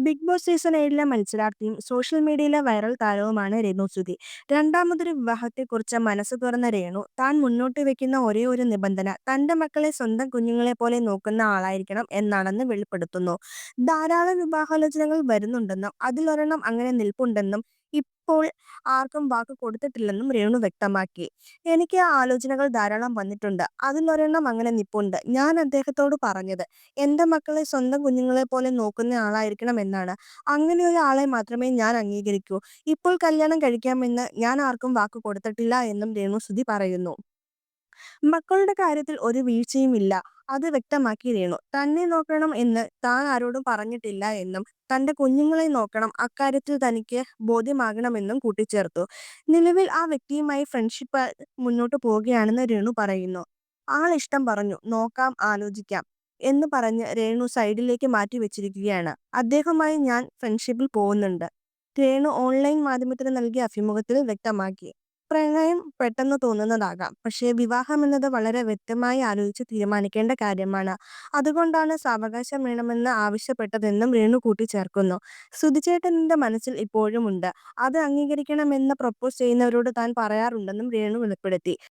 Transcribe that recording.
Big boss season 7 മത്സരാർത്ഥിയും social മീഡിയയിലെ viral താരവുമാണ് Renu Sudhi. രണ്ടാമതൊരു വിവാഹത്തെക്കുറിച്ച് മനസ്സ് തുറന്ന രേണു താൻ മുന്നോട്ട് വെക്കുന്ന ഒരേ ഒരു നിബന്ധന തന്റെ മക്കളെ സ്വന്തം കുഞ്ഞുങ്ങളെ പോലെ നോക്കുന്ന ആളായിരിക്കണം എന്നാണെന്ന് വെളിപ്പെടുത്തുന്നു. ധാരാളം വിവാഹാലോചനകൾ വരുന്നുണ്ടെന്നും അതിലൊരെണ്ണം അങ്ങനെ നിൽപ്പുണ്ടെന്നും ഇപ്പോൾ ആർക്കും വാക്ക് കൊടുത്തിട്ടില്ലെന്നും രേണു വ്യക്തമാക്കി. എനിക്ക് ആ ആലോചനകൾ ധാരാളം വന്നിട്ടുണ്ട്. അതിലൊരെണ്ണം അങ്ങനെ നിപ്പുണ്ട്. ഞാൻ അദ്ദേഹത്തോട് പറഞ്ഞത് എന്റെ മക്കളെ സ്വന്തം കുഞ്ഞുങ്ങളെ പോലെ നോക്കുന്ന ആളായിരിക്കണം എന്നാണ്. അങ്ങനെ ഒരാളെ മാത്രമേ ഞാൻ അംഗീകരിക്കൂ. ഇപ്പോൾ കല്യാണം കഴിക്കാമെന്ന് ഞാൻ ആർക്കും വാക്ക് കൊടുത്തിട്ടില്ല എന്നും രേണുസുധി പറയുന്നു. മക്കളുടെ കാര്യത്തിൽ ഒരു വീഴ്ചയുമില്ല. അത് വ്യക്തമാക്കി രേണു. തന്നെ നോക്കണം എന്ന് താൻ ആരോടും പറഞ്ഞിട്ടില്ല എന്നും തന്റെ കുഞ്ഞുങ്ങളെ നോക്കണം അക്കാര്യത്തിൽ തനിക്ക് ബോധ്യമാകണമെന്നും കൂട്ടിച്ചേർത്തു. നിലവിൽ ആ വ്യക്തിയുമായി ഫ്രണ്ട്ഷിപ്പ് മുന്നോട്ട് പോവുകയാണെന്ന് രേണു പറയുന്നു. ആളിഷ്ടം പറഞ്ഞു നോക്കാം ആലോചിക്കാം എന്ന് പറഞ്ഞ് രേണു സൈഡിലേക്ക് മാറ്റി വെച്ചിരിക്കുകയാണ്. അദ്ദേഹവുമായി ഞാൻ ഫ്രണ്ട്ഷിപ്പിൽ പോകുന്നുണ്ട്. രേണു ഓൺലൈൻ മാധ്യമത്തിന് നൽകിയ അഭിമുഖത്തിൽ വ്യക്തമാക്കി. പ്രണയം പെട്ടെന്ന് തോന്നുന്നതാകാം. പക്ഷേ വിവാഹം എന്നത് വളരെ വ്യക്തമായി ആലോചിച്ച് തീരുമാനിക്കേണ്ട കാര്യമാണ്. അതുകൊണ്ടാണ് സാവകാശം വേണമെന്ന് ആവശ്യപ്പെട്ടതെന്നും രേണു കൂട്ടിച്ചേർക്കുന്നു. സുധിച്ചേട്ടന്റെ മനസ്സിൽ ഇപ്പോഴും ഉണ്ട്. അത് അംഗീകരിക്കണമെന്ന് പ്രപ്പോസ് ചെയ്യുന്നവരോട് താൻ പറയാറുണ്ടെന്നും രേണു വെളിപ്പെടുത്തി.